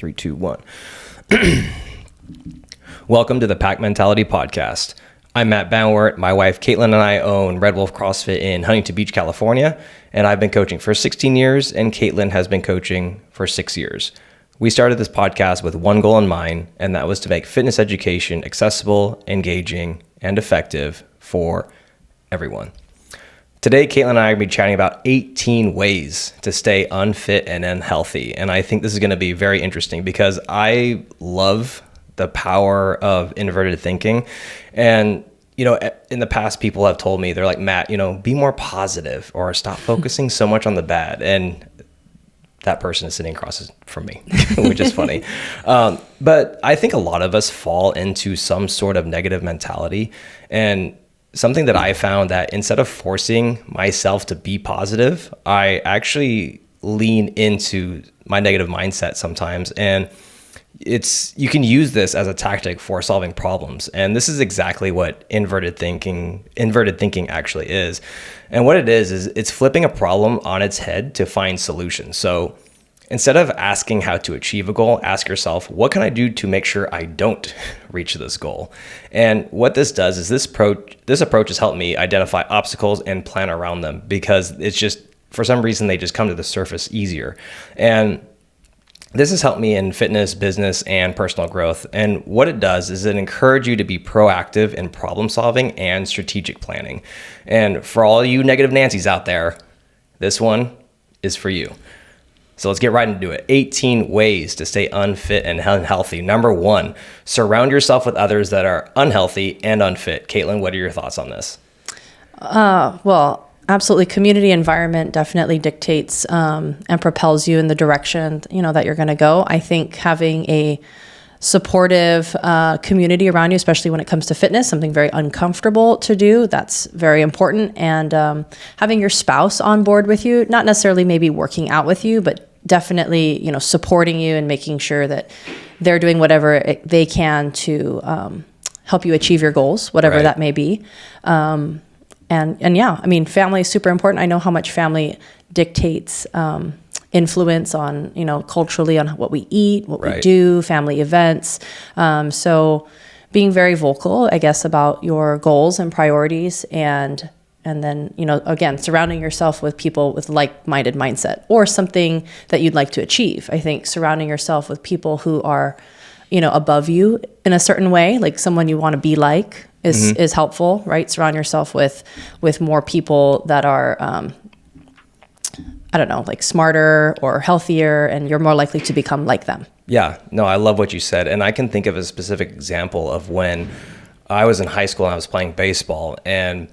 3, 2, 1. Welcome to the Pack Mentality Podcast. I'm Matt Banwart. My wife, Caitlin, and I own Red Wolf CrossFit in Huntington Beach, California. And I've been coaching for 16 years, and Caitlin has been coaching for 6 years. We started this podcast with one goal in mind, and that was to make fitness education accessible, engaging, and effective for everyone. Today, Caitlin and I are going to be chatting about 18 ways to stay unfit and unhealthy. And I think this is going to be very interesting because I love the power of inverted thinking. And, you know, in the past, people have told me, they're like, Matt, you know, be more positive or stop focusing so much on the bad. And that person is sitting across from me, which is funny. But I think a lot of us fall into some sort of negative mentality. And something that I found that instead of forcing myself to be positive, I actually lean into my negative mindset sometimes. And you can use this as a tactic for solving problems. And this is exactly what inverted thinking actually is. And what it is it's flipping a problem on its head to find solutions. So instead of asking how to achieve a goal, ask yourself, what can I do to make sure I don't reach this goal? And what this does is this approach has helped me identify obstacles and plan around them, because it's just, for some reason, they just come to the surface easier. And this has helped me in fitness, business, and personal growth. And what it does is it encourages you to be proactive in problem solving and strategic planning. And for all you negative Nancys out there, this one is for you. So let's get right into it. 18 ways to stay unfit and unhealthy. Number 1, surround yourself with others that are unhealthy and unfit. Caitlin, what are your thoughts on this? Well, absolutely. Community environment definitely dictates and propels you in the direction, that you're going to go. I think having a supportive community around you, especially when it comes to fitness, something very uncomfortable to do, that's very important. And having your spouse on board with you, not necessarily maybe working out with you, but definitely, supporting you and making sure that they're doing whatever they can to help you achieve your goals, whatever that may be. And yeah, I mean, family is super important. I know how much family dictates influence on, culturally on what we eat, what we do, family events. So being very vocal, I guess, about your goals and priorities, and then, again, surrounding yourself with people with like-minded mindset or something that you'd like to achieve. I think surrounding yourself with people who are, above you in a certain way, like someone you want to be like, is helpful, right? Surround yourself with more people that are, like smarter or healthier, and you're more likely to become like them. Yeah, no, I love what you said. And I can think of a specific example of when I was in high school and I was playing baseball, and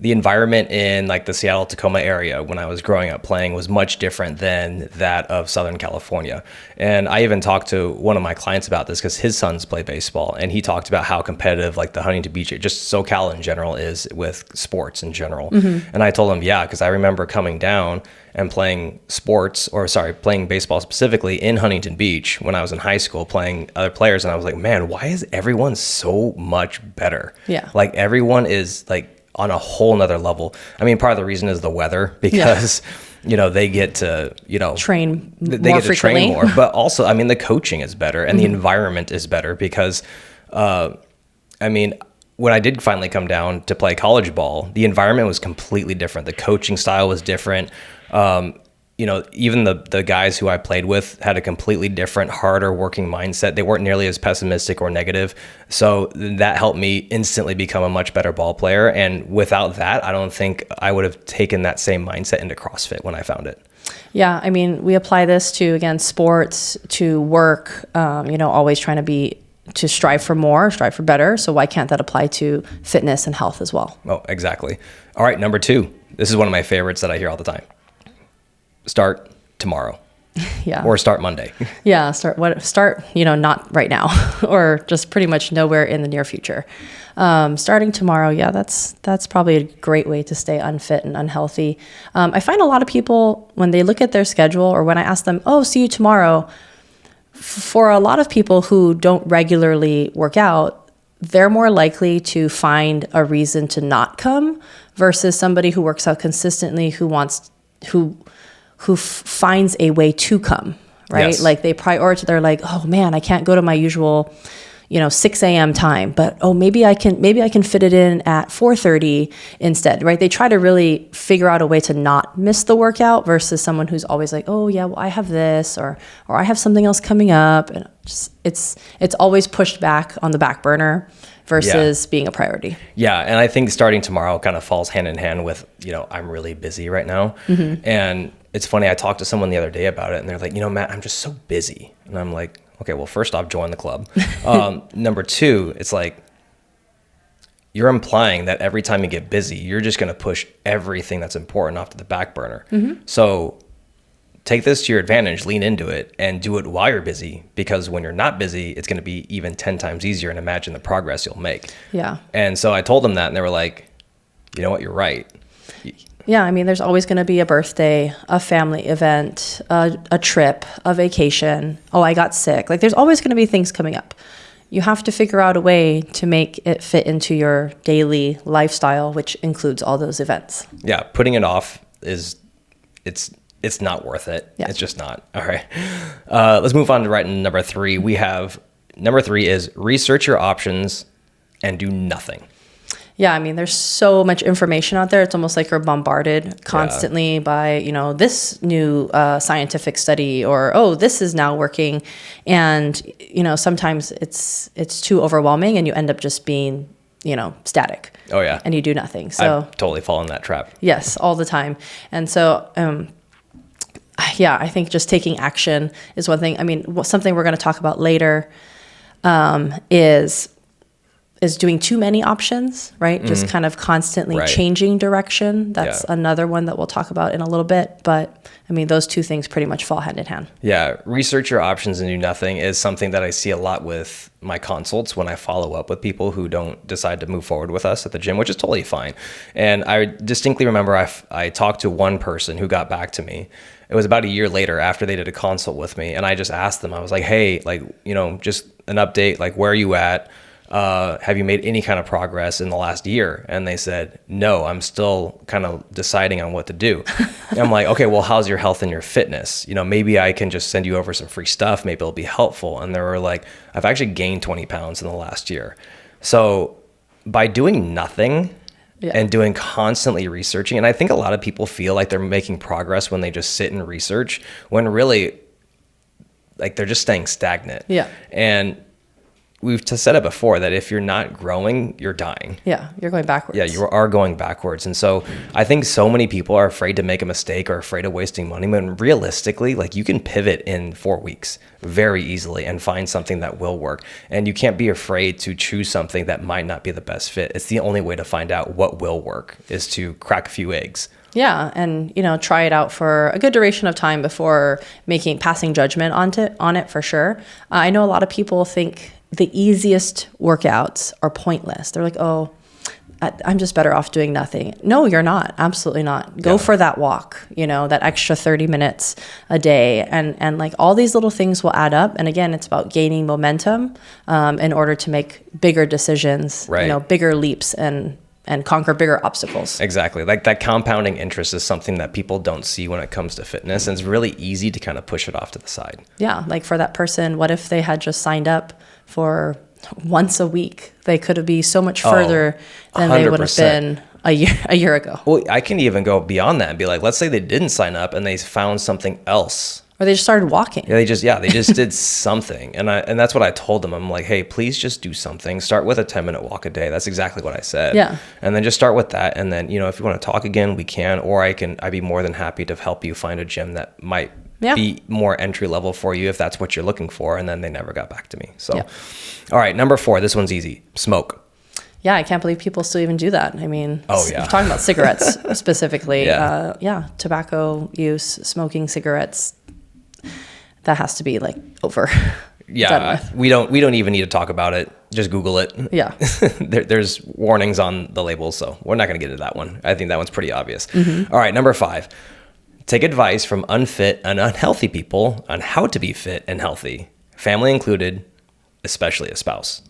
the environment in like the Seattle, Tacoma area when I was growing up playing was much different than that of Southern California. And I even talked to one of my clients about this because his sons play baseball, and he talked about how competitive like the Huntington Beach, just SoCal in general, is with sports in general. And I told him, yeah, because I remember coming down and playing baseball specifically in Huntington Beach when I was in high school, playing other players. And I was like, man, why is everyone so much better? Yeah. Like everyone is like on a whole nother level. I mean, part of the reason is the weather, because, they get to, train train more, but also, I mean, the coaching is better and the environment is better because, when I did finally come down to play college ball, the environment was completely different. The coaching style was different. Even the guys who I played with had a completely different, harder working mindset. They weren't nearly as pessimistic or negative. So that helped me instantly become a much better ball player. And without that, I don't think I would have taken that same mindset into CrossFit when I found it. Yeah. I mean, we apply this to, again, sports, to work, always trying to strive for more, strive for better. So why can't that apply to fitness and health as well? Oh, exactly. All right. Number 2, this is one of my favorites that I hear all the time. Start tomorrow. Yeah. Or start Monday. Yeah. Start, not right now, or just pretty much nowhere in the near future. Starting tomorrow. Yeah. That's probably a great way to stay unfit and unhealthy. I find a lot of people, when they look at their schedule, or when I ask them, oh, see you tomorrow, for a lot of people who don't regularly work out, they're more likely to find a reason to not come versus somebody who works out consistently, who finds a way to come, right? Yes. Like they prioritize, they're like, oh man, I can't go to my usual, 6 a.m. time, but maybe I can fit it in at 4:30 instead, right? They try to really figure out a way to not miss the workout versus someone who's always like, oh yeah, well I have this or I have something else coming up, and it's always pushed back on the back burner versus being a priority. Yeah, and I think starting tomorrow kind of falls hand in hand with, I'm really busy right now. And it's funny, I talked to someone the other day about it and they're like, Matt, I'm just so busy. And I'm like, okay, well, first off, join the club. Number two, it's like, you're implying that every time you get busy, you're just going to push everything that's important off to the back burner. So take this to your advantage, lean into it, and do it while you're busy, because when you're not busy, it's going to be even 10 times easier, and imagine the progress you'll make. Yeah. And so I told them that, and they were like, you know what, you're right. Yeah, I mean, there's always going to be a birthday, a family event, a trip, a vacation. Oh, I got sick. Like, there's always going to be things coming up. You have to figure out a way to make it fit into your daily lifestyle, which includes all those events. Yeah, putting it off it's not worth it. Yeah. It's just not. All right. Let's move on to number 3. We have number 3 is research your options and do nothing. Yeah, I mean, there's so much information out there. It's almost like you're bombarded constantly by, this new scientific study, or, oh, this is now working. And, sometimes it's too overwhelming and you end up just being, static. Oh, yeah. And you do nothing. So I've totally fallen in that trap. Yes, all the time. And so, I think just taking action is one thing. I mean, something we're going to talk about later is doing too many options, right? Just kind of constantly changing direction. That's another one that we'll talk about in a little bit. But I mean, those two things pretty much fall hand in hand. Yeah. Research your options and do nothing is something that I see a lot with my consults when I follow up with people who don't decide to move forward with us at the gym, which is totally fine. And I distinctly remember I talked to one person who got back to me. It was about a year later after they did a consult with me. And I just asked them, I was like, hey, just an update, like, where are you at? Have you made any kind of progress in the last year? And they said, no, I'm still kind of deciding on what to do. And I'm like, okay, well, how's your health and your fitness? Maybe I can just send you over some free stuff. Maybe it'll be helpful. And they were like, I've actually gained 20 pounds in the last year. So by doing nothing and doing constantly researching, and I think a lot of people feel like they're making progress when they just sit and research, when really, like, they're just staying stagnant. Yeah. And we've said it before that if you're not growing, you're dying. Yeah, you're going backwards. Yeah, you are going backwards. And so I think so many people are afraid to make a mistake or afraid of wasting money, when realistically, like, you can pivot in 4 weeks very easily and find something that will work. And you can't be afraid to choose something that might not be the best fit. It's the only way to find out what will work, is to crack a few eggs. Yeah, and try it out for a good duration of time before passing judgment on it for sure. I know a lot of people think the easiest workouts are pointless. They're like, oh, I'm just better off doing nothing. No, you're not. Absolutely not. Go for that walk, that extra 30 minutes a day. And like, all these little things will add up. And again, it's about gaining momentum in order to make bigger decisions, bigger leaps and conquer bigger obstacles. Exactly. Like, that compounding interest is something that people don't see when it comes to fitness. And it's really easy to kind of push it off to the side. Yeah. Like, for that person, what if they had just signed up for once a week? They could be so much further than 100%. They would have been a year ago. Well, I can even go beyond that and be like, let's say they didn't sign up and they found something else. Or they just started walking. Yeah, they just did something. And that's what I told them. I'm like, hey, please just do something. Start with a 10-minute walk a day. That's exactly what I said. Yeah. And then just start with that. And then, if you want to talk again, we can. Or I'd be more than happy to help you find a gym that might be more entry level for you if that's what you're looking for. And then they never got back to me. So, all right, number 4, this one's easy. Smoke. Yeah, I can't believe people still even do that. I mean, we're talking about cigarettes specifically. Tobacco use, smoking cigarettes, that has to be like over. Yeah, we don't even need to talk about it. Just Google it. Yeah. There's warnings on the labels, so we're not going to get into that one. I think that one's pretty obvious. Mm-hmm. All right, number 5. Take advice from unfit and unhealthy people on how to be fit and healthy, family included, especially a spouse.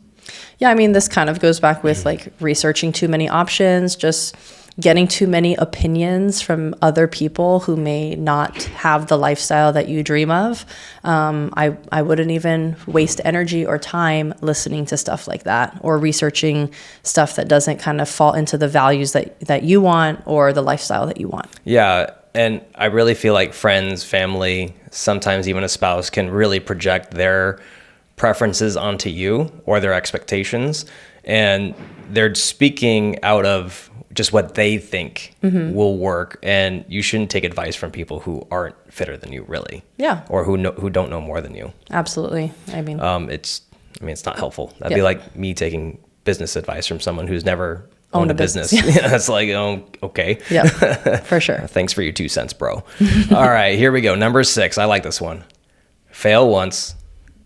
Yeah, I mean, this kind of goes back with like researching too many options, just getting too many opinions from other people who may not have the lifestyle that you dream of. I wouldn't even waste energy or time listening to stuff like that or researching stuff that doesn't kind of fall into the values that you want or the lifestyle that you want. Yeah. And I really feel like friends, family, sometimes even a spouse can really project their preferences onto you or their expectations. And they're speaking out of just what they think will work. And you shouldn't take advice from people who aren't fitter than you, really. Yeah. Or who don't know more than you. Absolutely. I mean, it's not helpful. That'd be like me taking business advice from someone who's never owned a business. Yeah. It's like, oh, okay. Yeah, for sure. Thanks for your 2 cents, bro. All right, here we go. Number 6. I like this one. Fail once,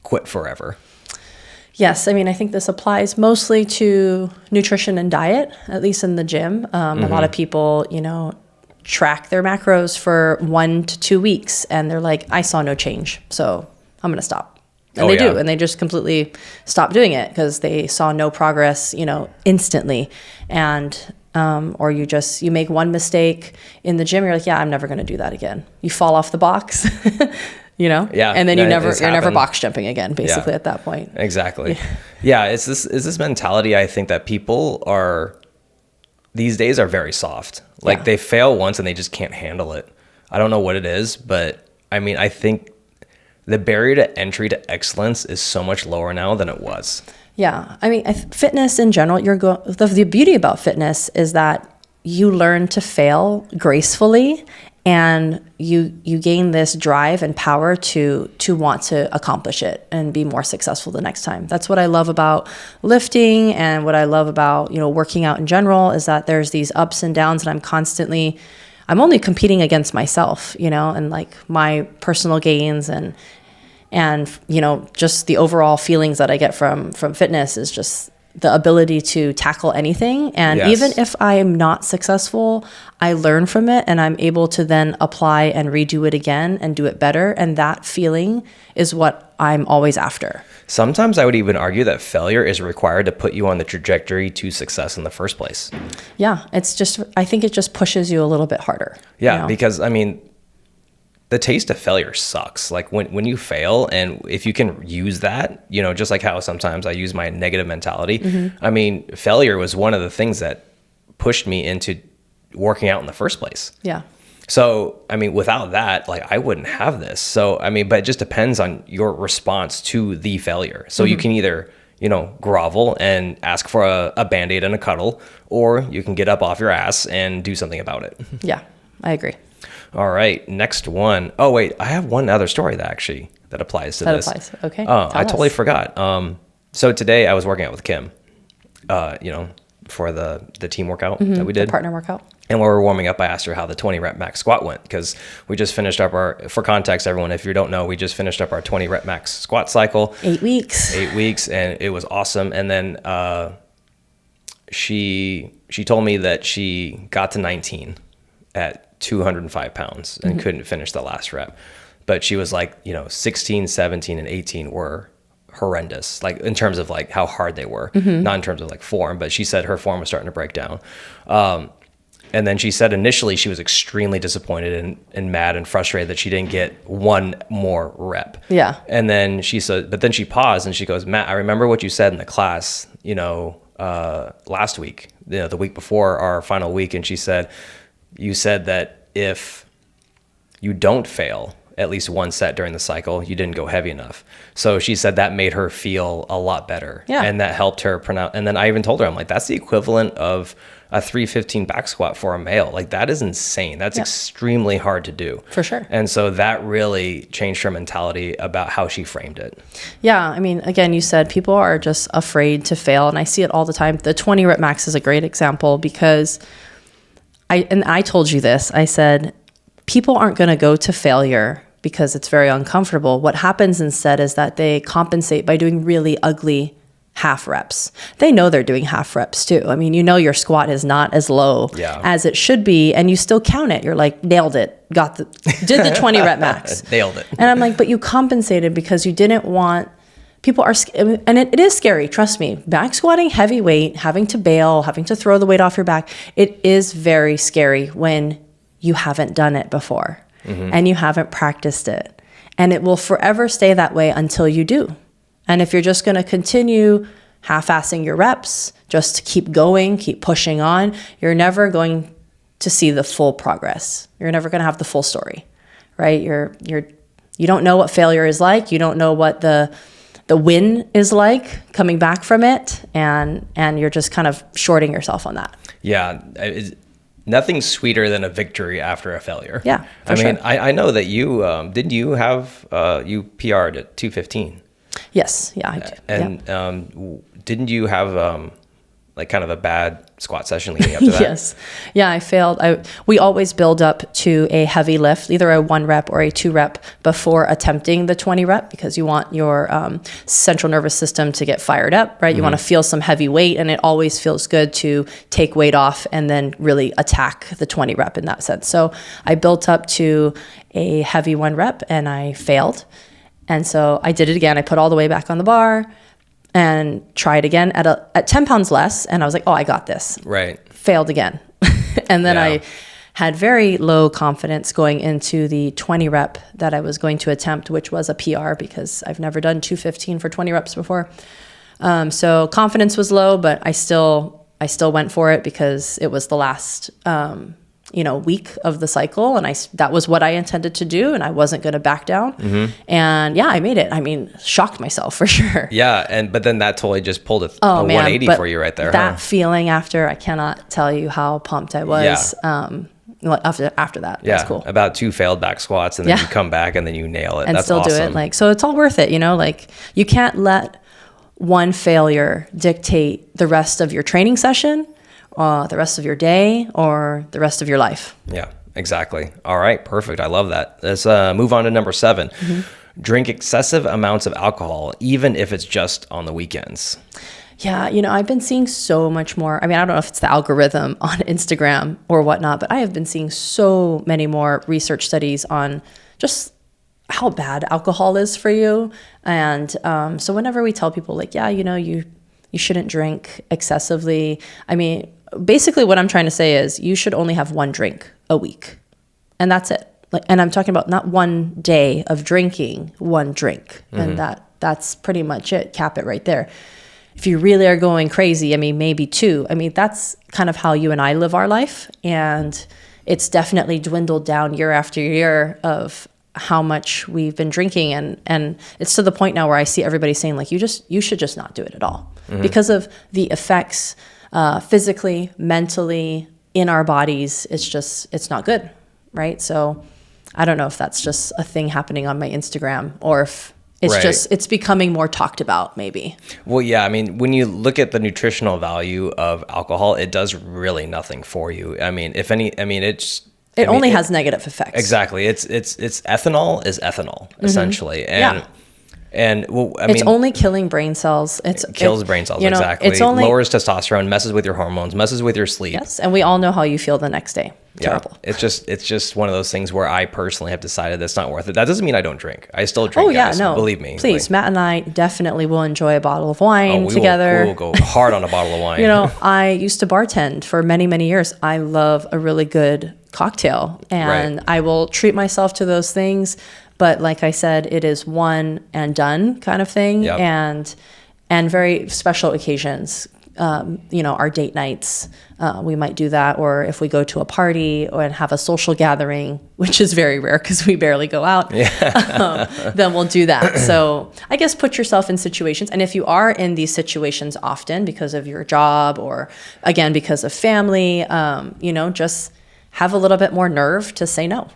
quit forever. Yes. I mean, I think this applies mostly to nutrition and diet, at least in the gym. A lot of people, track their macros for 1 to 2 weeks and they're like, I saw no change, so I'm going to stop. And they do. And they just completely stop doing it because they saw no progress, instantly. And, or you make one mistake in the gym. You're like, yeah, I'm never going to do that again. You fall off the box, Yeah. And then you're never box jumping again, basically at that point. Exactly. Yeah. It's this mentality. I think that people these days are very soft. Like they fail once and they just can't handle it. I don't know what it is, but I mean, I think the barrier to entry to excellence is so much lower now than it was. Yeah. I mean, fitness in general, the beauty about fitness is that you learn to fail gracefully and you gain this drive and power to want to accomplish it and be more successful the next time. That's what I love about lifting and what I love about, working out in general is that there's these ups and downs and I'm only competing against myself, and like my personal gains and just the overall feelings that I get from fitness is just the ability to tackle anything. And even if I am not successful, I learn from it and I'm able to then apply and redo it again and do it better. And that feeling is what I'm always after. Sometimes I would even argue that failure is required to put you on the trajectory to success in the first place. Yeah, I think it just pushes you a little bit harder. Yeah, because I mean, the taste of failure sucks. Like when you fail, and if you can use that, just like how sometimes I use my negative mentality. I mean, failure was one of the things that pushed me into working out in the first place. Yeah. So, I mean, without that, like I wouldn't have this. So, I mean, but it just depends on your response to the failure. So you can either, grovel and ask for a Band-Aid and a cuddle, or you can get up off your ass and do something about it. Yeah, I agree. All right, next one. Oh, wait, I have one other story that applies to this. That applies, okay. I totally forgot. So today I was working out with Kim, for the team workout that we did. The partner workout. And while we were warming up, I asked her how the 20 rep max squat went because we just finished up for context, everyone, if you don't know, we just finished up our 20 rep max squat cycle. 8 weeks. 8 weeks, and it was awesome. And then she told me that she got to 19 at 205 pounds and couldn't finish the last rep. But she was like, 16, 17, and 18 were horrendous, like in terms of like how hard they were, not in terms of like form, but she said her form was starting to break down. And then she said initially she was extremely disappointed and mad and frustrated that she didn't get one more rep. Yeah. And then she said, but then she paused and she goes, Matt, I remember what you said in the class, last week, the week before our final week. And she said, you said that if you don't fail at least one set during the cycle, you didn't go heavy enough. So she said that made her feel a lot better. Yeah. And that helped her pronounce. And then I even told her, I'm like, that's the equivalent of a 315 back squat for a male. Like that is insane. That's extremely hard to do. For sure. And so that really changed her mentality about how she framed it. Yeah. I mean, again, you said people are just afraid to fail. And I see it all the time. The 20 rep max is a great example because I told you this, I said, people aren't going to go to failure because it's very uncomfortable. What happens instead is that they compensate by doing really ugly half reps. They know they're doing half reps too. I mean, your squat is not as low as it should be, and you still count it. You're like, nailed it, did the 20 rep max. Nailed it. And I'm like, but you compensated because you didn't want people are, and it is scary, trust me. Back squatting heavy weight, having to bail, having to throw the weight off your back, it is very scary when you haven't done it before and you haven't practiced it. And it will forever stay that way until you do. And if you're just going to continue half-assing your reps, just to keep going, keep pushing on, you're never going to see the full progress. You're never going to have the full story, right? You don't know what failure is like. You don't know what the win is like coming back from it. And you're just kind of shorting yourself on that. Yeah. Nothing's sweeter than a victory after a failure. Yeah, I mean, I know that you, didn't you have, you PR'd at 215? Yes. Yeah, I do. And didn't you have like kind of a bad squat session leading up to that? Yes. Yeah, I failed. We always build up to a heavy lift, either a 1 rep or a 2 rep before attempting the 20 rep, because you want your central nervous system to get fired up, right? You want to feel some heavy weight, and it always feels good to take weight off and then really attack the 20 rep in that sense. So I built up to a heavy 1 rep and I failed. And so I did it again. I put all the weight back on the bar and tried again at 10 pounds less. And I was like, oh, I got this. Right. Failed again. And then I had very low confidence going into the 20 rep that I was going to attempt, which was a PR because I've never done 215 for 20 reps before. So confidence was low, but I still went for it because it was the last, week of the cycle. And that was what I intended to do. And I wasn't going to back down. And yeah, I made it. I mean, shocked myself for sure. Yeah. But then that totally just pulled a 180 for you right there. That feeling after, I cannot tell you how pumped I was. After that, that's cool. About 2 failed back squats and then you come back and then you nail it. And that's still awesome. do it. So it's all worth it. You can't let one failure dictate the rest of your training session, the rest of your day, or the rest of your life. Yeah, exactly. All right, perfect. I love that. Let's move on to number 7. Drink excessive amounts of alcohol, even if it's just on the weekends. Yeah, I've been seeing so much more. I mean, I don't know if it's the algorithm on Instagram or whatnot, but I have been seeing so many more research studies on just how bad alcohol is for you. And so whenever we tell people you shouldn't drink excessively, I mean, basically what I'm trying to say is you should only have 1 drink a week, and that's it. And I'm talking about not 1 day of drinking 1 drink, and that's pretty much it. Cap it right there. If you really are going crazy, I mean, maybe 2. I mean, that's kind of how you and I live our life, and it's definitely dwindled down year after year of how much we've been drinking, and it's to the point now where I see everybody saying you should just not do it at all because of the effects physically, mentally, in our bodies. It's not good, right? So I don't know if that's just a thing happening on my Instagram or if it's it's becoming more talked about maybe. Well, yeah, I mean, when you look at the nutritional value of alcohol, it does really nothing for you. I mean, if any, I mean, it only has negative effects. Exactly. It's ethanol is ethanol essentially. And well, I mean, it's only killing brain cells. It kills brain cells. Exactly. It's only lowers testosterone, messes with your hormones, messes with your sleep. Yes. And we all know how you feel the next day. Terrible. It's just one of those things where I personally have decided that's not worth it. That doesn't mean I don't drink. I still drink. Oh yeah, guys, no. Believe me. Please, Matt and I definitely will enjoy a bottle of wine together. We will go hard on a bottle of wine. I used to bartend for many, many years. I love a really good cocktail, and I will treat myself to those things. But like I said, it is one and done kind of thing, and very special occasions. Our date nights, we might do that, or if we go to a party and have a social gathering, which is very rare because we barely go out, then we'll do that. So I guess put yourself in situations, and if you are in these situations often because of your job or again because of family, just have a little bit more nerve to say no.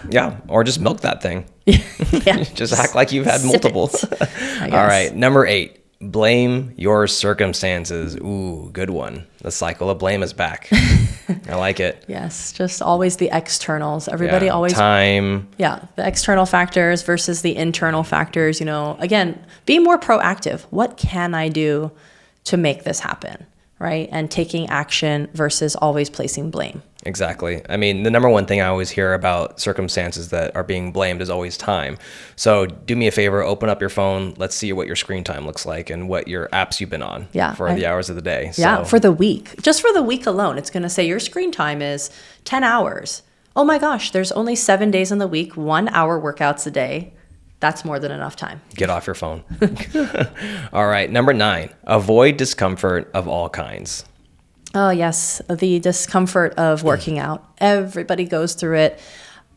Yeah, or just milk that thing. Yeah, just act like you've had multiple. All right, number 8. Blame your circumstances. Ooh, good one. The cycle of blame is back. I like it. Yes, just always the externals. Everybody always... Time. Yeah, the external factors versus the internal factors. Again, be more proactive. What can I do to make this happen, right? And taking action versus always placing blame. Exactly. I mean, the number one thing I always hear about circumstances that are being blamed is always time. So do me a favor, open up your phone. Let's see what your screen time looks like and what your apps you've been on for the hours of the day. Yeah, for the week. Just for the week alone, it's going to say your screen time is 10 hours. Oh my gosh, there's only 7 days in the week, 1 hour workouts a day. That's more than enough time. Get off your phone. All right. Number 9, avoid discomfort of all kinds. Oh, yes. The discomfort of working out. Everybody goes through it.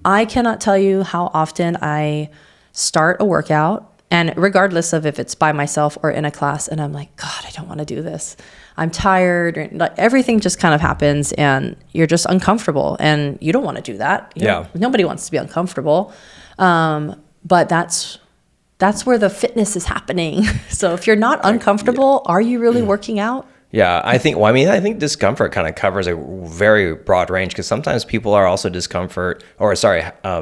I cannot tell you how often I start a workout, and regardless of if it's by myself or in a class, and I'm like, God, I don't want to do this. I'm tired. Everything just kind of happens, and you're just uncomfortable, and you don't want to do that. Nobody wants to be uncomfortable. But that's where the fitness is happening. So if you're not uncomfortable, are you really working out? Yeah, I think discomfort kind of covers a very broad range, because sometimes people are also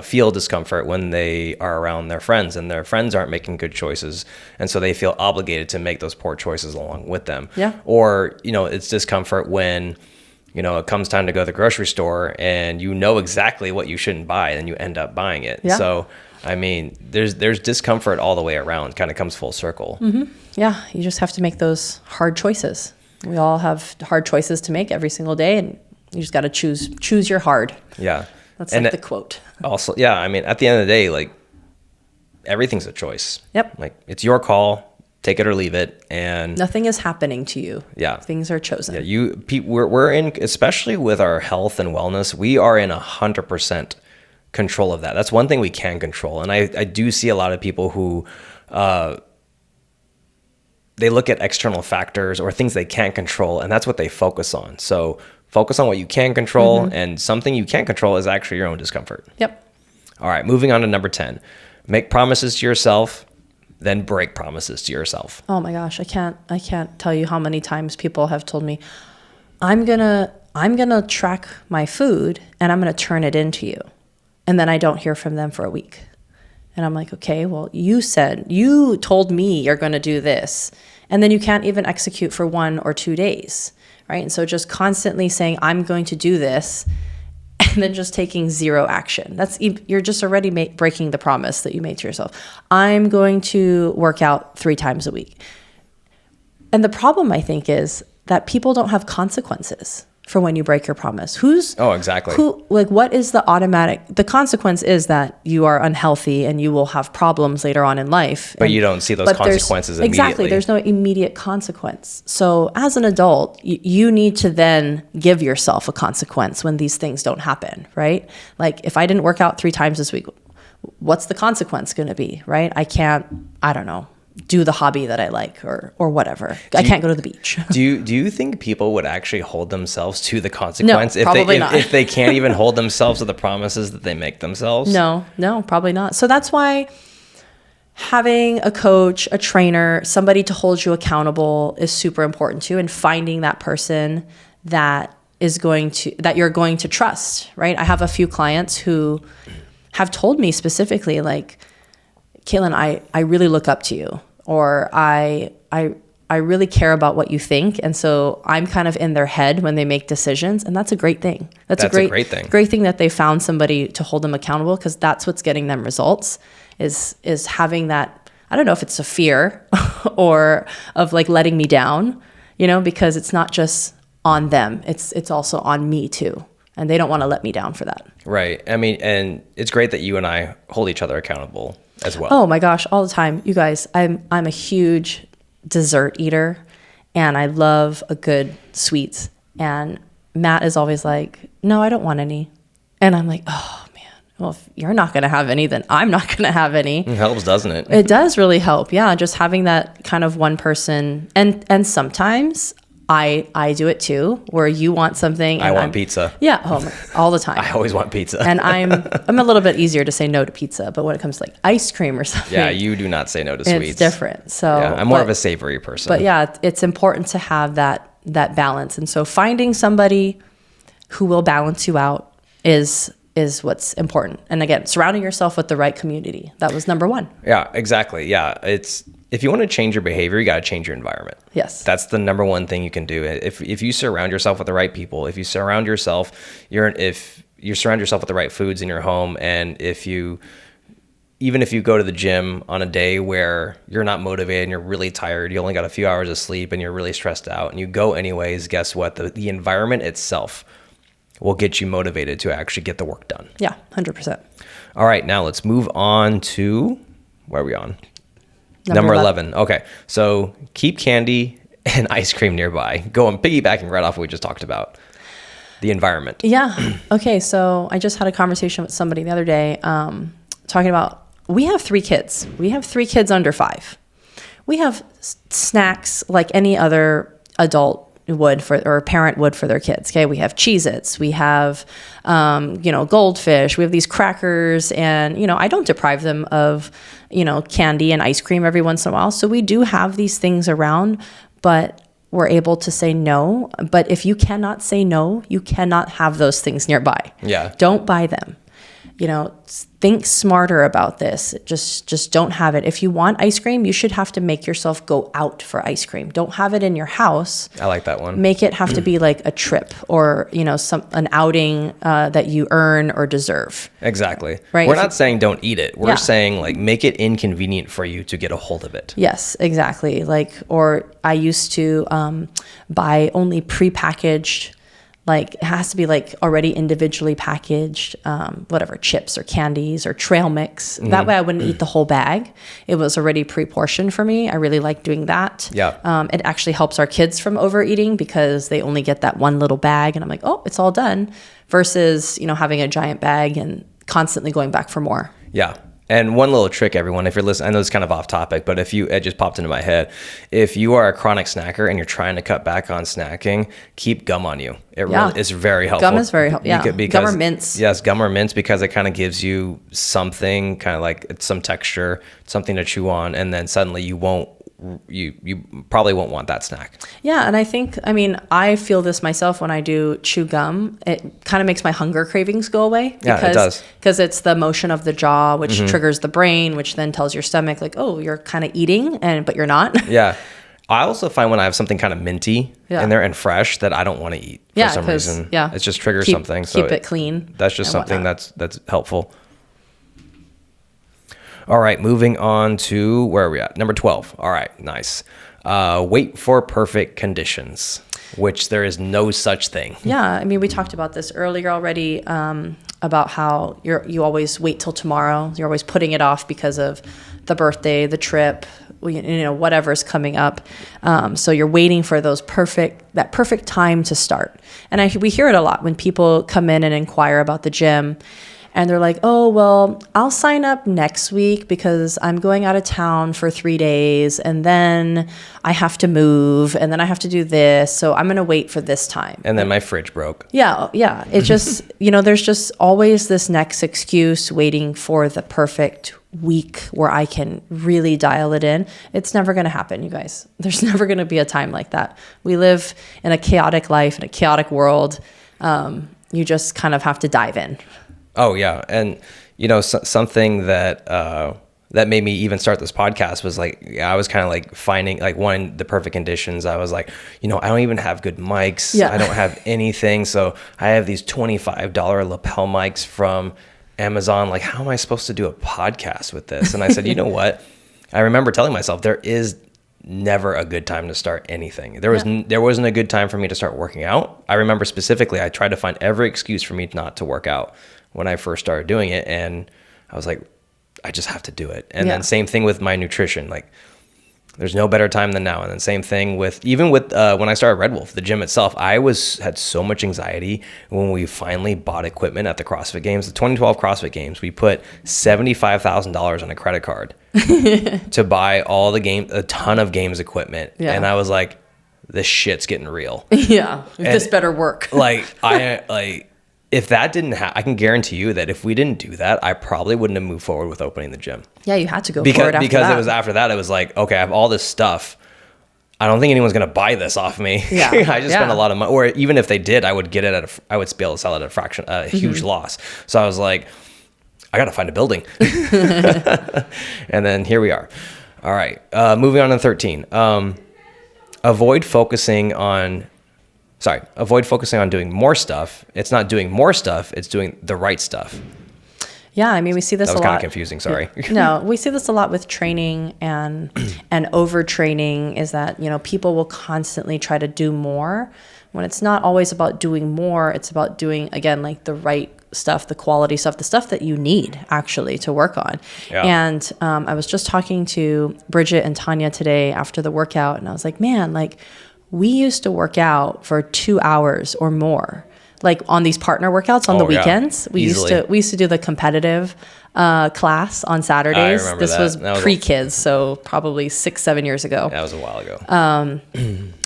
feel discomfort when they are around their friends and their friends aren't making good choices. And so they feel obligated to make those poor choices along with them. Yeah. Or, it's discomfort when, it comes time to go to the grocery store and you know exactly what you shouldn't buy and you end up buying it. Yeah. So, I mean, there's discomfort all the way around, kind of comes full circle. Mm-hmm. Yeah, you just have to make those hard choices. We all have hard choices to make every single day, and you just got to choose your hard. Yeah. That's like the quote. Also, yeah, I mean, at the end of the day, like, everything's a choice. Yep. Like, it's your call, take it or leave it, and nothing is happening to you. Yeah. Things are chosen. Yeah, we're in, especially with our health and wellness, we are in 100% control of that. That's one thing we can control. And I do see a lot of people who they look at external factors or things they can't control, and that's what they focus on. So focus on what you can control, and something you can't control is actually your own discomfort. Yep. All right, moving on to number 10. Make promises to yourself, then break promises to yourself. Oh my gosh, I can't tell you how many times people have told me, I'm gonna track my food and I'm gonna turn it into you. And then I don't hear from them for a week. And I'm like, okay, well, you told me you're going to do this. And then you can't even execute for 1 or 2 days, right? And so just constantly saying, I'm going to do this, and then just taking zero action. You're just already breaking the promise that you made to yourself. I'm going to work out 3 times a week. And the problem, I think, is that people don't have consequences for when you break your promise. Exactly. What is the consequence is that you are unhealthy and you will have problems later on in life. But you don't see those consequences immediately. Exactly. There's no immediate consequence. So as an adult, you need to then give yourself a consequence when these things don't happen, right? Like if I didn't work out 3 times this week, what's the consequence going to be, right? I don't know, do the hobby that I like or whatever. I can't go to the beach. Do you think people would actually hold themselves to the consequence? No, probably not. If they can't even hold themselves to the promises that they make themselves? No, probably not. So that's why having a coach, a trainer, somebody to hold you accountable is super important too, and finding that person that you're going to trust, right? I have a few clients who have told me specifically, like, Caitlin, I really look up to you, or I really care about what you think. And so I'm kind of in their head when they make decisions. And that's a great thing. That's a great thing. Great thing that they found somebody to hold them accountable, because that's what's getting them results is having that. I don't know if it's a fear or of like letting me down, because it's not just on them. It's also on me too. And they don't want to let me down for that. Right. I mean, and it's great that you and I hold each other accountable as well. Oh my gosh, all the time. You guys, I'm a huge dessert eater, and I love a good sweets. And Matt is always like, no, I don't want any. And I'm like, oh man, well, if you're not going to have any, then I'm not going to have any. It helps, doesn't it? It does really help. Yeah. Just having that kind of one person. And sometimes I do it too, where you want something. And I want pizza. Yeah, all the time. I always want pizza. And I'm a little bit easier to say no to pizza, but when it comes to like ice cream or something, yeah, you do not say no to sweets. It's different. So yeah, I'm more of a savory person. But yeah, it's important to have that balance. And so finding somebody who will balance you out is is what's important. And again, surrounding yourself with the right community. That was number one. Yeah, exactly. Yeah. If you want to change your behavior, you got to change your environment. Yes. That's the number one thing you can do. If you surround yourself with the right people, if you surround yourself, if you surround yourself with the right foods in your home, and even if you go to the gym on a day where you're not motivated and you're really tired, you only got a few hours of sleep and you're really stressed out and you go anyways, guess what? The environment itself will get you motivated to actually get the work done. Yeah, 100%. All right, now let's move on to, where are we on? Number 11. Okay, so keep candy and ice cream nearby. Piggybacking right off what we just talked about. The environment. Yeah. Okay, so I just had a conversation with somebody the other day talking about, we have 3 kids. We have 3 kids under 5. We have snacks like any other adult would or a parent would for their kids. Okay. We have Cheez-Its, we have, Goldfish, we have these crackers, and, I don't deprive them of, candy and ice cream every once in a while. So we do have these things around, but we're able to say no. But if you cannot say no, you cannot have those things nearby. Yeah. Don't buy them. Think smarter about this. Just don't have it. If you want ice cream, you should have to make yourself go out for ice cream. Don't have it in your house. I like that one. Make it have to be like a trip or, an outing that you earn or deserve. Exactly. Right? We're not saying don't eat it. We're saying make it inconvenient for you to get a hold of it. Yes, exactly. Or I used to buy only prepackaged, it has to be already individually packaged, chips or candies or trail mix. Mm-hmm. That way I wouldn't eat the whole bag. It was already pre-portioned for me. I really like doing that. Yeah. It actually helps our kids from overeating because they only get that one little bag and I'm like, oh, it's all done, versus, having a giant bag and constantly going back for more. Yeah. And one little trick, everyone, if you're listening, I know it's kind of off topic, but it just popped into my head. If you are a chronic snacker and you're trying to cut back on snacking, keep gum on you. Really is very helpful. Gum is very helpful. Yeah. Gum or mints. Yes, gum or mints, because it kind of gives you something, kind of like some texture, something to chew on, and then suddenly you probably won't want that snack. Yeah. And I feel this myself when I do chew gum. It kind of makes my hunger cravings go away. Yeah, it does. Because it's the motion of the jaw, which triggers the brain, which then tells your stomach oh, you're kind of eating, but you're not. Yeah. I also find when I have something kind of minty in there and fresh that I don't want to eat for some reason. Yeah. It just triggers something. So keep it clean. That's just something that's helpful. All right, moving on to, where are we at? Number 12. All right, nice. Wait for perfect conditions, which there is no such thing. Yeah, we talked about this earlier already, about how you always wait till tomorrow. You're always putting it off because of the birthday, the trip, whatever's coming up. So you're waiting for that perfect time to start. And we hear it a lot when people come in and inquire about the gym. And they're like, oh, well, I'll sign up next week because I'm going out of town for 3 days and then I have to move and then I have to do this. So I'm going to wait for this time. And then my fridge broke. Yeah. Yeah. It just, there's just always this next excuse waiting for the perfect week where I can really dial it in. It's never going to happen, you guys. There's never going to be a time like that. We live in a chaotic life, in a chaotic world. You just kind of have to dive in. Oh yeah, and something that made me even start this podcast was I was kind of finding wanting the perfect conditions. I was I don't even have good mics. Yeah. I don't have anything, so I have these $25 lapel mics from Amazon. How am I supposed to do a podcast with this? And I said, you know what? I remember telling myself there is never a good time to start anything. There wasn't a good time for me to start working out. I remember specifically, I tried to find every excuse for me not to work out when I first started doing it. And I was like, I just have to do it. And then same thing with my nutrition. There's no better time than now. And then same thing with when I started Red Wolf, the gym itself, I had so much anxiety when we finally bought equipment at the CrossFit Games, the 2012 CrossFit Games. We put $75,000 on a credit card to buy a ton of games equipment. Yeah. And I was like, this shit's getting real. Yeah. This better work. If that didn't happen, I can guarantee you that if we didn't do that, I probably wouldn't have moved forward with opening the gym. Yeah, you had to go for it after that. Because it was after that, it was okay, I have all this stuff. I don't think anyone's going to buy this off me. Yeah. I just spent a lot of money, or even if they did, I would get it I would be able to sell it at a huge loss. So I was like, I got to find a building. And then here we are. All right. Moving on to 13. Avoid focusing on doing more stuff. It's not doing more stuff. It's doing the right stuff. Yeah, I mean, we see this a lot. That was kind of confusing, sorry. No, we see this a lot with training and overtraining, is that, people will constantly try to do more when it's not always about doing more. It's about doing, again, like the right stuff, the quality stuff, the stuff that you need actually to work on. Yeah. And I was just talking to Bridget and Tanya today after the workout, and I was like, man, like we used to work out for 2 hours or more. Like on these partner workouts on the weekends, we used to do the competitive class on Saturdays. I remember this that. was pre-kids, so probably 6-7 years ago. That was a while ago.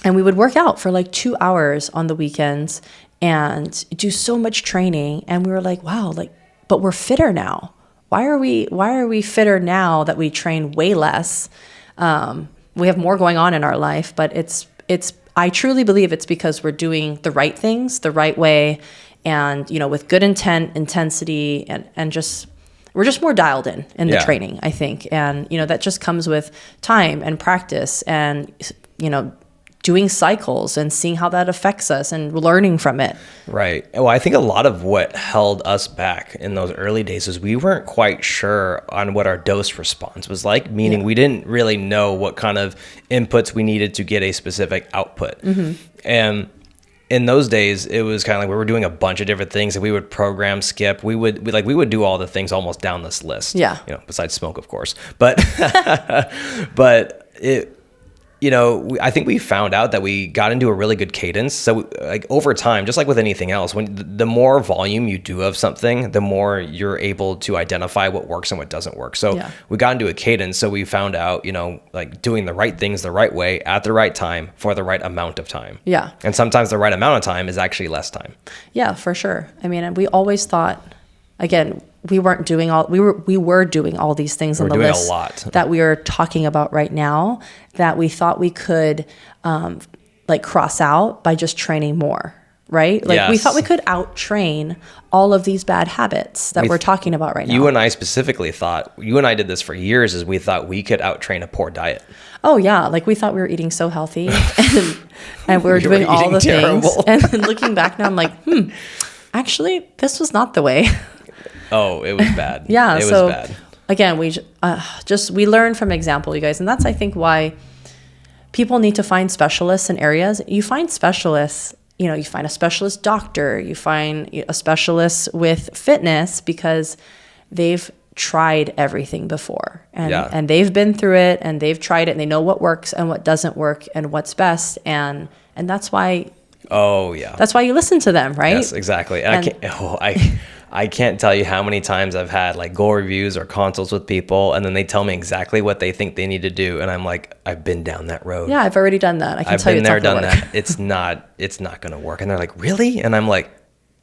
And we would work out for like 2 hours on the weekends and do so much training. And we were like, wow, but we're fitter now. Why are we fitter now that we train way less? We have more going on in our life, but I truly believe it's because we're doing the right things the right way, and with good intent, intensity, and just we're just more dialed in the training, I think. And that just comes with time and practice, and doing cycles and seeing how that affects us and learning from it. Right. Well, I think a lot of what held us back in those early days was we weren't quite sure on what our dose response was like, meaning we didn't really know what kind of inputs we needed to get a specific output. Mm-hmm. And in those days, it was kind of like we were doing a bunch of different things, and we would program skip. We would do all the things almost down this list. Yeah. Besides smoke, of course. But I think we found out that we got into a really good cadence. So over time, just like with anything else, when the more volume you do of something, the more you're able to identify what works and what doesn't work. So we got into a cadence. So we found out, doing the right things the right way at the right time for the right amount of time. Yeah. And sometimes the right amount of time is actually less time. Yeah, for sure. I mean, we always thought, again, we were doing all these things on the list that we are talking about right now that we thought we could cross out by just training more, right? We thought we could out-train all of these bad habits that we're talking about right now. You and I specifically thought, you and I did this for years, is we thought we could out-train a poor diet. Oh yeah, we thought we were eating so healthy and we were doing all the things. And then looking back now, I'm like, actually, this was not the way. Oh, it was bad. Yeah, it was bad. Again, we learn from example, you guys, and that's, I think, why people need to find specialists in areas. You find specialists, you find a specialist doctor, you find a specialist with fitness because they've tried everything before, and they've been through it, and they've tried it, and they know what works and what doesn't work and what's best, and that's why. Oh yeah, that's why you listen to them, right? Yes, exactly. And I can't tell you how many times I've had goal reviews or consults with people, and then they tell me exactly what they think they need to do, and I'm like, I've been down that road. Yeah, I've already done that. I can tell you it's not going to work. It's not going to work. And they're like, really? And I'm like,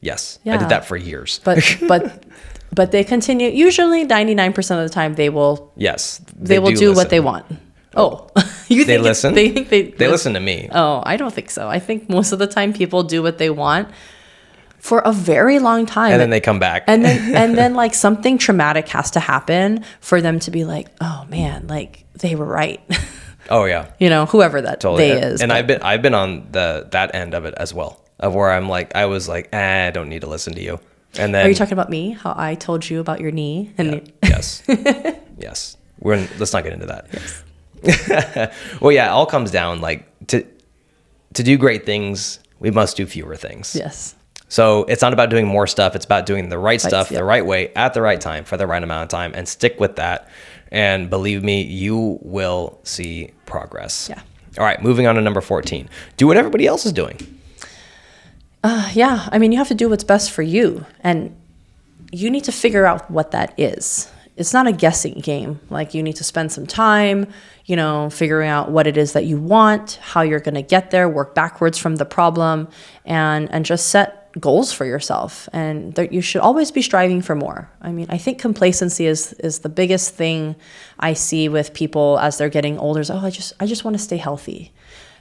yes, I did that for years. But they continue. Usually 99% of the time they will. Yes, they will do what they want. Oh, they listen? They think they listen to me. Oh, I don't think so. I think most of the time people do what they want for a very long time. And then they come back. And then something traumatic has to happen for them to be like, oh man, they were right. Oh yeah. Whoever that totally. They is. And I've been on that end of it as well, of where I was like, I don't need to listen to you. And then, are you talking about me? How I told you about your knee? And yes. Yes. Let's not get into that. Yes. Well, yeah, it all comes down to do great things, we must do fewer things. Yes. So it's not about doing more stuff. It's about doing the right stuff the right way at the right time for the right amount of time, and stick with that. And believe me, you will see progress. Yeah. All right. Moving on to number 14. Do what everybody else is doing. Yeah. I mean, you have to do what's best for you, and you need to figure out what that is. It's not a guessing game. You need to spend some time, figuring out what it is that you want, how you're going to get there, work backwards from the problem, and just set goals for yourself. And you should always be striving for more. I mean, I think complacency is the biggest thing I see with people as they're getting older. I just want to stay healthy.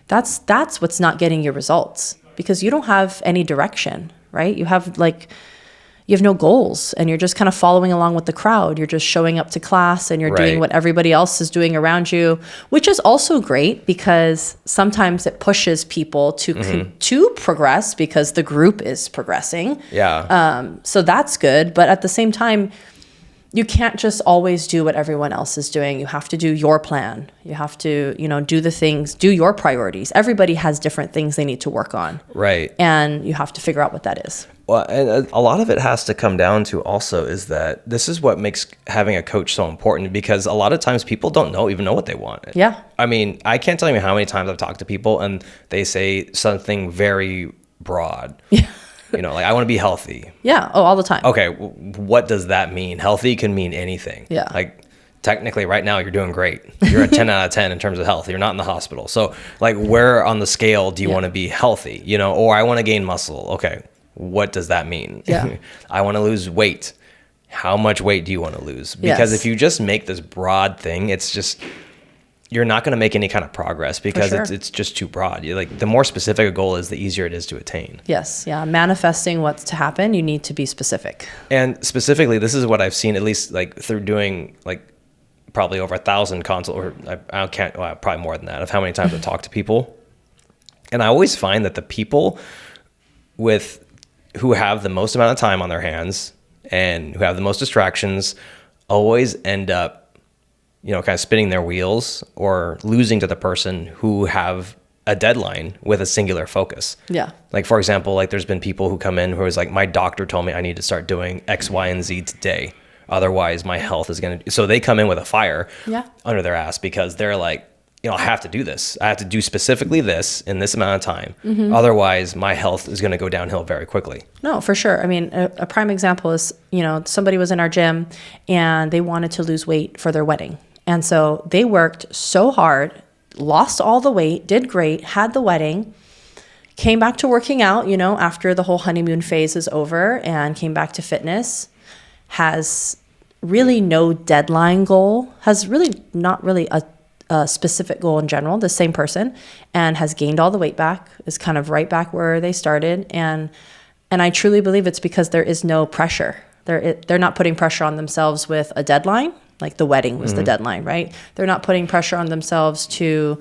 That's what's not getting you results, because you don't have any direction, right? You have no goals, and you're just kind of following along with the crowd. You're just showing up to class and you're doing what everybody else is doing around you, which is also great because sometimes it pushes people to progress because the group is progressing. Yeah. So that's good. But at the same time, you can't just always do what everyone else is doing. You have to do your plan. You have to, do your priorities. Everybody has different things they need to work on. Right. And you have to figure out what that is. Well, and a lot of it has to come down to also is that this is what makes having a coach so important, because a lot of times people don't even know what they want. Yeah. I mean, I can't tell you how many times I've talked to people and they say something very broad. Yeah. Like, I want to be healthy. Yeah. Oh, all the time. Okay. What does that mean? Healthy can mean anything. Yeah. Like, technically right now you're doing great. You're a 10 out of 10 in terms of health. You're not in the hospital. So like, where on the scale do you want to be healthy? Or I want to gain muscle. Okay. What does that mean? Yeah. I want to lose weight. How much weight do you want to lose? Because if you just make this broad thing, it's just, you're not going to make any kind of progress because it's just too broad. You're like, the more specific a goal is, the easier it is to attain. Yes. Yeah. Manifesting what's to happen, you need to be specific. And specifically, this is what I've seen, at least like through doing like probably over 1,000 consult, or I can't, probably more than that, of how many times I've talked to people. And I always find that the people who have the most amount of time on their hands and who have the most distractions always end up, kind of spinning their wheels or losing to the person who have a deadline with a singular focus. Yeah. Like, for example, like there's been people who come in who is like, my doctor told me I need to start doing X, Y, and Z today. Otherwise my health is going to, so they come in with a fire under their ass because they're like, I have to do this. I have to do specifically this in this amount of time. Mm-hmm. Otherwise, my health is going to go downhill very quickly. No, for sure. I mean, a prime example is, somebody was in our gym and they wanted to lose weight for their wedding. And so they worked so hard, lost all the weight, did great, had the wedding, came back to working out, after the whole honeymoon phase is over, and came back to fitness, has really no deadline goal, has really not really a specific goal in general, the same person, and has gained all the weight back, is kind of right back where they started. And I truly believe it's because there is no pressure. They're not putting pressure on themselves with a deadline, like the wedding was the deadline, right? They're not putting pressure on themselves to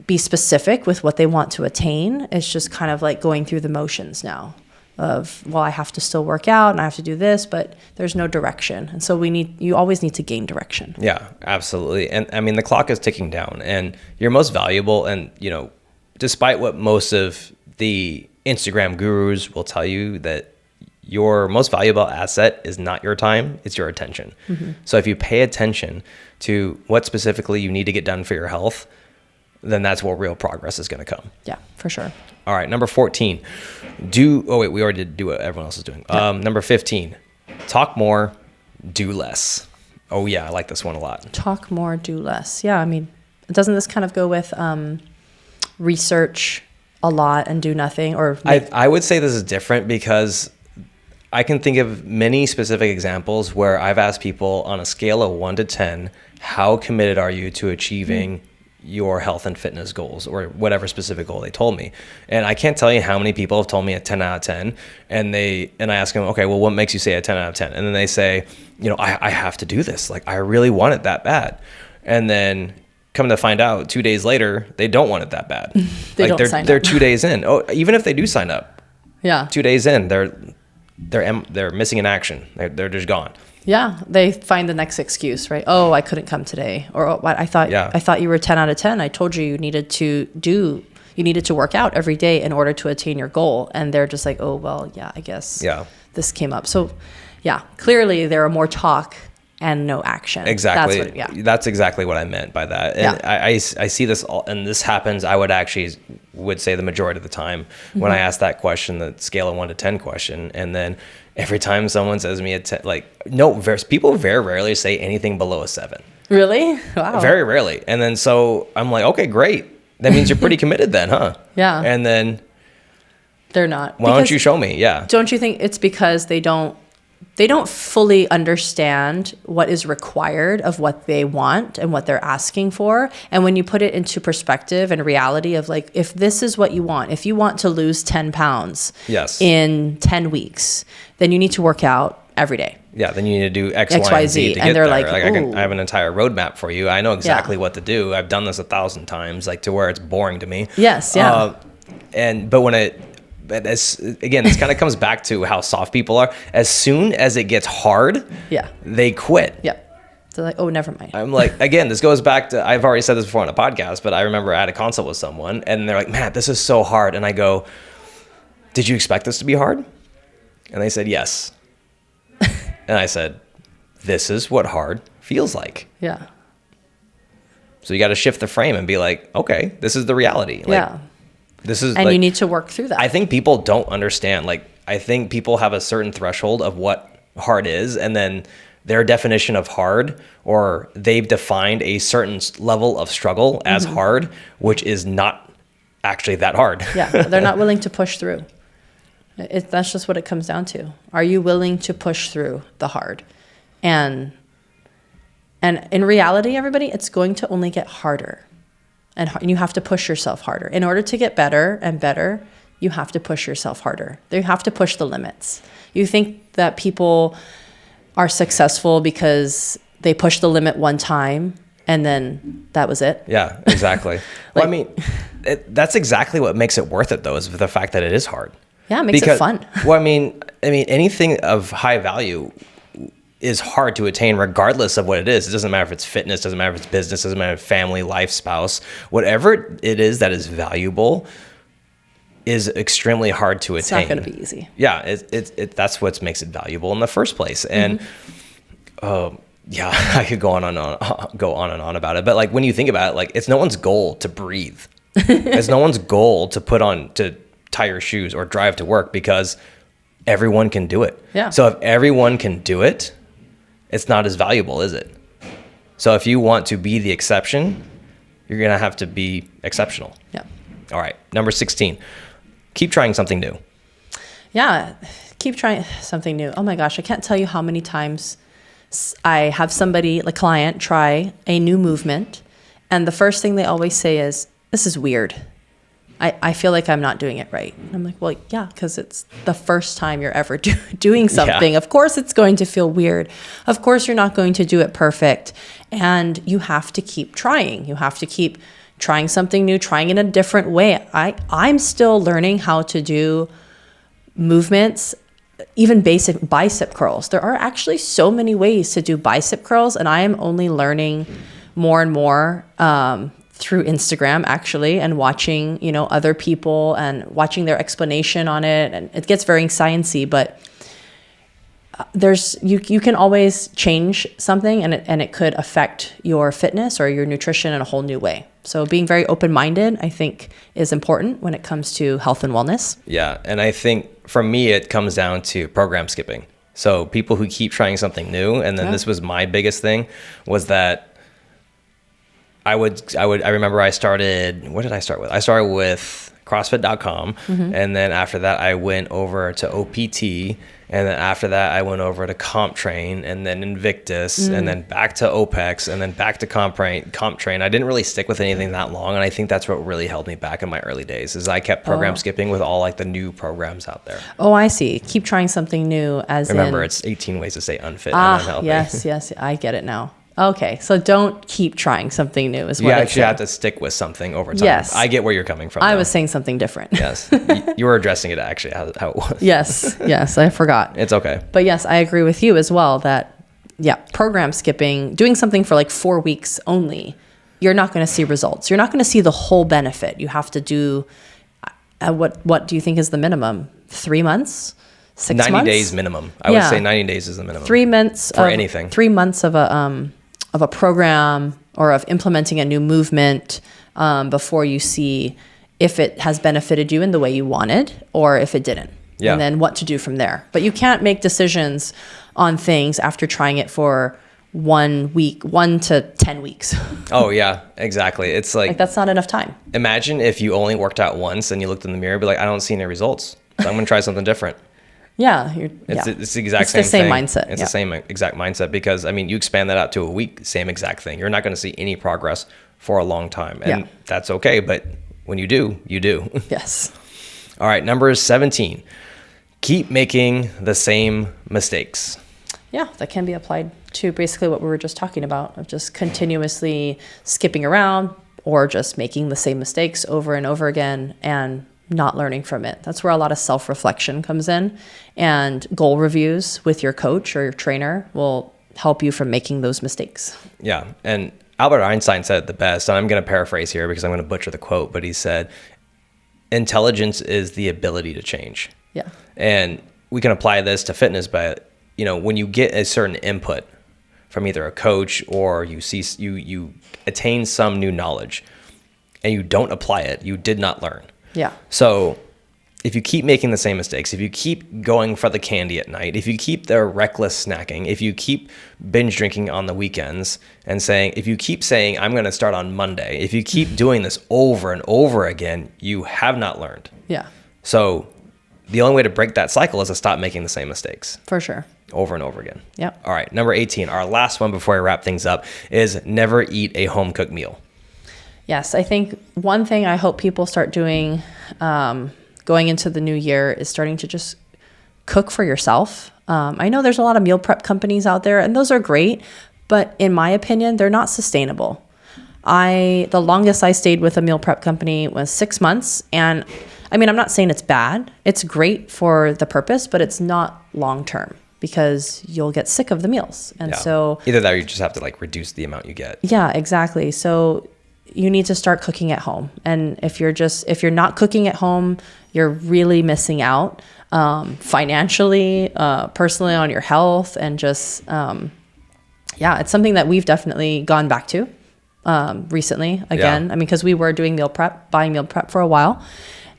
be specific with what they want to attain. It's just kind of like going through the motions now of, well, I have to still work out and I have to do this, but there's no direction. And so you always need to gain direction. Yeah, absolutely. And I mean, the clock is ticking down, and you're most valuable. And, despite what most of the Instagram gurus will tell you, that your most valuable asset is not your time, it's your attention. Mm-hmm. So if you pay attention to what specifically you need to get done for your health, then that's where real progress is going to come. Yeah, for sure. All right, number 14. We already did do what everyone else is doing. Yeah. Number 15, talk more, do less. Oh yeah, I like this one a lot. Talk more, do less. Yeah, I mean, doesn't this kind of go with research a lot and do nothing? Or I would say this is different because I can think of many specific examples where I've asked people on a scale of 1 to 10, how committed are you to achieving your health and fitness goals, or whatever specific goal they told me. And I can't tell you how many people have told me a 10 out of 10, and I ask them, okay, well, what makes you say a 10 out of 10? And then they say, I have to do this. Like, I really want it that bad. And then come to find out 2 days later, they don't want it that bad. They're 2 days in. Oh, even if they do sign up, 2 days in, they're missing in action. They're just gone. Yeah, they find the next excuse, right? Oh, I couldn't come today, or I thought you were 10 out of 10. I told you you needed to work out every day in order to attain your goal, and they're just like, oh well, yeah, I guess this came up. So, yeah, clearly there are more talk and no action. Exactly. That's exactly what I meant by that. And I see this all, and this happens. I would say the majority of the time when I ask that question, the scale of 1 to 10 question, and then every time someone says me a 10, people very rarely say anything below a 7. Really? Wow. Very rarely. And then so I'm like, okay, great. That means you're pretty committed then, huh? Yeah. And then they're not. Why don't you show me? Yeah. Don't you think it's because they don't they don't fully understand what is required of what they want and what they're asking for. And when you put it into perspective and reality of like, if this is what you want, if you want to lose 10 pounds in 10 weeks, then you need to work out every day. Yeah, then you need to do X, Y, and Z to get there. Like I have an entire roadmap for you. I know exactly what to do. I've done this 1,000 times, like to where it's boring to me. Yes, yeah. But this kind of comes back to how soft people are. As soon as it gets hard, they quit. Yeah. They're like, oh, never mind. I'm like, again, this goes back to, I've already said this before on a podcast, but I remember I had a consult with someone and they're like, Matt, this is so hard. And I go, did you expect this to be hard? And they said, yes. And I said, this is what hard feels like. Yeah. So you got to shift the frame and be like, okay, this is the reality. Like, this is, and you need to work through that. I think people don't understand. Like, I think people have a certain threshold of what hard is, and then their definition of hard, or they've defined a certain level of struggle as hard, which is not actually that hard. Yeah, they're not willing to push through. That's just what it comes down to. Are you willing to push through the hard? And in reality, everybody, it's going to only get harder. And you have to push yourself harder. In order to get better and better, you have to push yourself harder. You have to push the limits. You think that people are successful because they pushed the limit one time and then that was it? Yeah, exactly. Well, I mean, that's exactly what makes it worth it, though, is the fact that it is hard. Yeah, it makes it fun. Well, I mean, anything of high value is hard to attain regardless of what it is. It doesn't matter if it's fitness, doesn't matter if it's business, doesn't matter if family, life, spouse, whatever it is that is valuable is extremely hard to attain. It's not going to be easy. Yeah, that's what makes it valuable in the first place. And I could go on and on about it. But like when you think about it, like it's no one's goal to breathe. It's no one's goal to tie your shoes or drive to work, because everyone can do it. Yeah. So if everyone can do it, it's not as valuable, is it? So if you want to be the exception, you're going to have to be exceptional. Yeah. All right. Number 16, keep trying something new. Yeah. Keep trying something new. Oh my gosh. I can't tell you how many times I have somebody, a client, try a new movement. And the first thing they always say is, this is weird. I feel like I'm not doing it right. And I'm like, well, yeah, because it's the first time you're ever doing something. Yeah. Of course, it's going to feel weird. Of course, you're not going to do it perfect. And you have to keep trying. You have to keep trying something new, trying in a different way. I'm still learning how to do movements, even basic bicep curls. There are actually so many ways to do bicep curls, and I am only learning more and more through Instagram, actually, and watching, other people and watching their explanation on it. And it gets very sciencey, but you can always change something, and it could affect your fitness or your nutrition in a whole new way. So being very open-minded, I think, is important when it comes to health and wellness. Yeah. And I think for me, it comes down to program skipping. So people who keep trying something new, and then this was my biggest thing, was that I remember I started, what did I start with? I started with CrossFit.com. And then after that, I went over to OPT. And then after that, I went over to CompTrain, and then Invictus, and then back to OPEX, and then back to CompTrain. I didn't really stick with anything that long. And I think that's what really held me back in my early days, is I kept program skipping with all the new programs out there. Oh, I see. Keep trying something new Remember, it's 18 ways to stay unfit and unhealthy. Yes. I get it now. Okay, so don't keep trying something new is what you actually have to stick with something over time. Yes. I get where you're coming from. I was saying something different. Yes. You were addressing it actually how it was. Yes, I forgot. It's okay. But yes, I agree with you as well that, program skipping, doing something for 4 weeks only, you're not going to see results. You're not going to see the whole benefit. You have to do, what do you think is the minimum? 3 months? 6 months? 90 days minimum. I would say 90 days is the minimum. 3 months for anything. 3 months of a program or of implementing a new movement before you see if it has benefited you in the way you wanted or if it didn't. Yeah. And then what to do from there. But you can't make decisions on things after trying it for 1 week, 1 to 10 weeks. Oh yeah, exactly. It's like that's not enough time. Imagine if you only worked out once and you looked in the mirror and be like, I don't see any results. So I'm going to try something different. Yeah. It's the exact It's same the same thing. mindset. It's Yeah. the same exact mindset because, I mean, you expand that out to a week, same exact thing. You're not going to see any progress for a long time. And that's okay. But when you do, you do. Yes. All right. Number 17, keep making the same mistakes. Yeah, that can be applied to basically what we were just talking about, of just continuously skipping around or just making the same mistakes over and over again and not learning from it. That's where a lot of self-reflection comes in, and goal reviews with your coach or your trainer will help you from making those mistakes. Yeah. And Albert Einstein said it the best, and I'm going to paraphrase here because I'm going to butcher the quote, but he said, intelligence is the ability to change. Yeah. And we can apply this to fitness, but when you get a certain input from either a coach or you attain some new knowledge and you don't apply it, you did not learn. Yeah. So if you keep making the same mistakes, if you keep going for the candy at night, if you keep the reckless snacking, if you keep binge drinking on the weekends and if you keep saying, I'm going to start on Monday, if you keep doing this over and over again, you have not learned. Yeah. So the only way to break that cycle is to stop making the same mistakes. For sure. Over and over again. Yep. All right. Number 18, our last one before I wrap things up, is never eat a home cooked meal. Yes. I think one thing I hope people start doing going into the new year is starting to just cook for yourself. I know there's a lot of meal prep companies out there, and those are great, but in my opinion, they're not sustainable. The longest I stayed with a meal prep company was 6 months. And I mean, I'm not saying it's bad. It's great for the purpose, but it's not long-term because you'll get sick of the meals. And so either that or you just have to reduce the amount you get. Yeah, exactly. So you need to start cooking at home. And if you're not cooking at home, you're really missing out financially, personally, on your health, and just, it's something that we've definitely gone back to recently again. Yeah. I mean, because we were doing buying meal prep for a while,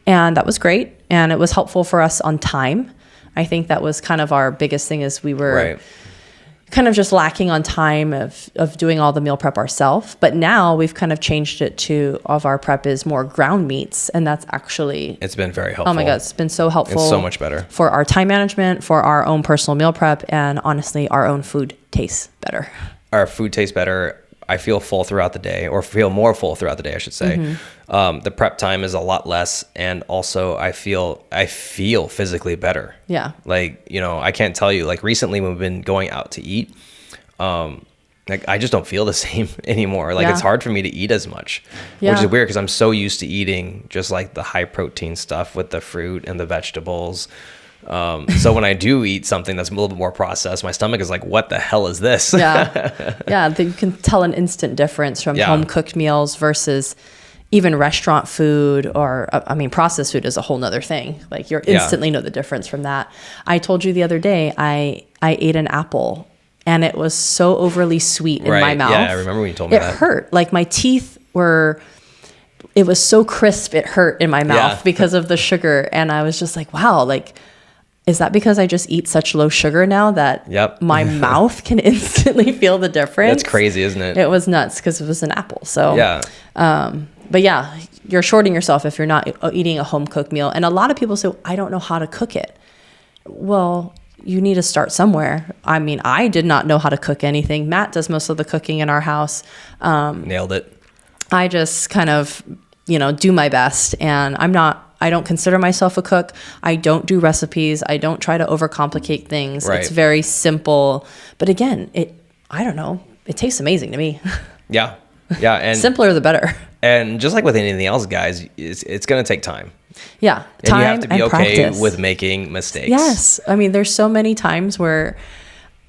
and that was great. And it was helpful for us on time. I think that was kind of our biggest thing, is we were kind of just lacking on time of doing all the meal prep ourselves. But now we've kind of changed it to, of our prep is more ground meats. And that's actually, it's been very helpful. Oh my God, it's been so helpful. It's so much better for our time management, for our own personal meal prep, and honestly, our own food tastes better. Our food tastes better. I feel full throughout the day, or feel more full throughout the day, I should say. Mm-hmm. The prep time is a lot less, and also I feel physically better. Yeah. I can't tell you, recently when we've been going out to eat, I just don't feel the same anymore. It's hard for me to eat as much, which is weird because I'm so used to eating just the high protein stuff with the fruit and the vegetables. So when I do eat something that's a little bit more processed, my stomach is like, what the hell is this? Yeah. You can tell an instant difference from home cooked meals versus even restaurant food, or, processed food is a whole nother thing. You're instantly know the difference from that. I told you the other day, I ate an apple and it was so overly sweet in my mouth. Yeah, I remember when you told me that. It hurt. My teeth it was so crisp, it hurt in my mouth because of the sugar. And I was just like, wow, is that because I just eat such low sugar now that my mouth can instantly feel the difference? That's crazy, isn't it? It was nuts because it was an apple. So, but you're shorting yourself if you're not eating a home cooked meal. And a lot of people say, I don't know how to cook it. Well, you need to start somewhere. I did not know how to cook anything. Matt does most of the cooking in our house. Nailed it. I just kind of, do my best, and I don't consider myself a cook. I don't do recipes. I don't try to overcomplicate things. Right. It's very simple. But again, I don't know. It tastes amazing to me. Yeah. Yeah. And simpler the better. And just like with anything else, guys, it's going to take time. Yeah. And you have to be okay practice with making mistakes. Yes. There's so many times where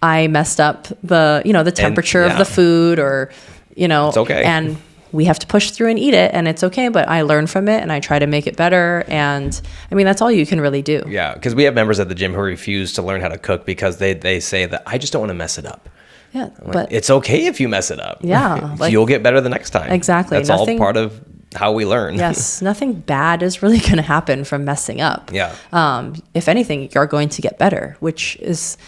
I messed up the temperature of the food, or, it's okay. And we have to push through and eat it, and it's okay, but I learn from it and I try to make it better. And that's all you can really do. Yeah. Because we have members at the gym who refuse to learn how to cook because they say that I just don't want to mess it up. Yeah. But it's okay if you mess it up. Yeah. You'll get better the next time. Exactly. That's all part of how we learn. Yes. Nothing bad is really going to happen from messing up. Yeah. If anything, you're going to get better, which is,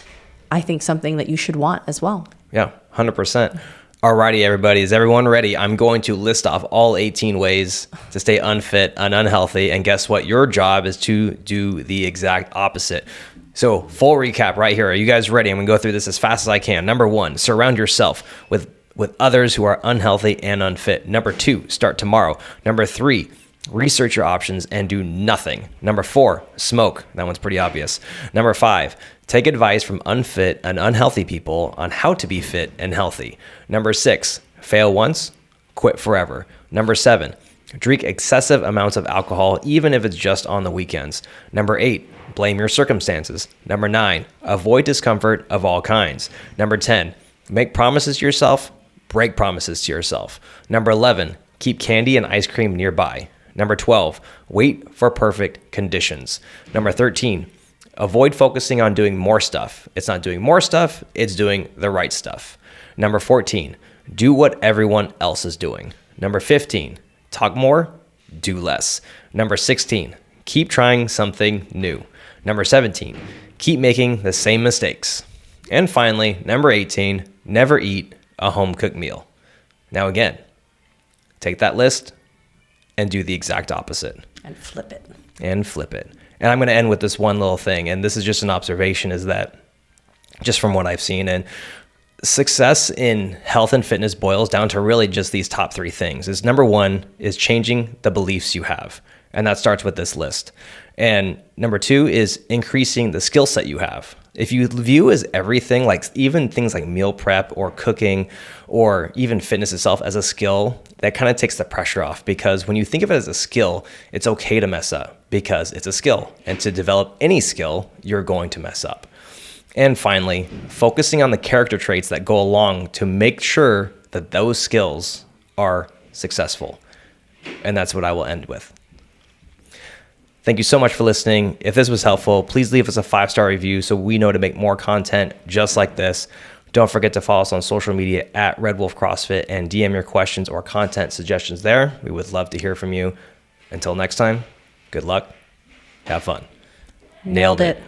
I think, something that you should want as well. Yeah. 100%. Alrighty, everybody. Is everyone ready? I'm going to list off all 18 ways to stay unfit and unhealthy. And guess what? Your job is to do the exact opposite. So full recap right here. Are you guys ready? I'm going to go through this as fast as I can. Number 1, surround yourself with others who are unhealthy and unfit. Number 2, start tomorrow. Number 3, research your options and do nothing. Number 4, smoke. That one's pretty obvious. Number 5, take advice from unfit and unhealthy people on how to be fit and healthy. Number 6, fail once, quit forever. Number 7, drink excessive amounts of alcohol, even if it's just on the weekends. Number 8, blame your circumstances. Number 9, avoid discomfort of all kinds. Number 10, make promises to yourself, break promises to yourself. Number 11, keep candy and ice cream nearby. Number 12, wait for perfect conditions. Number 13, avoid focusing on doing more stuff. It's not doing more stuff, it's doing the right stuff. Number 14, do what everyone else is doing. Number 15, talk more, do less. Number 16, keep trying something new. Number 17, keep making the same mistakes. And finally, number 18, never eat a home-cooked meal. Now again, take that list and do the exact opposite. And flip it. And I'm going to end with this one little thing, and this is just an observation, is that just from what I've seen, and success in health and fitness boils down to really just these top 3 things. Is number 1 is changing the beliefs you have. And that starts with this list. And number 2 is increasing the skill set you have. If you view as everything, like even things like meal prep or cooking or even fitness itself as a skill, that kind of takes the pressure off, because when you think of it as a skill, it's okay to mess up because it's a skill. And to develop any skill, you're going to mess up. And finally, focusing on the character traits that go along to make sure that those skills are successful. And that's what I will end with. Thank you so much for listening. If this was helpful, please leave us a 5-star review so we know to make more content just like this. Don't forget to follow us on social media at Red Wolf CrossFit and DM your questions or content suggestions there. We would love to hear from you. Until next time, good luck. Have fun. Nailed it.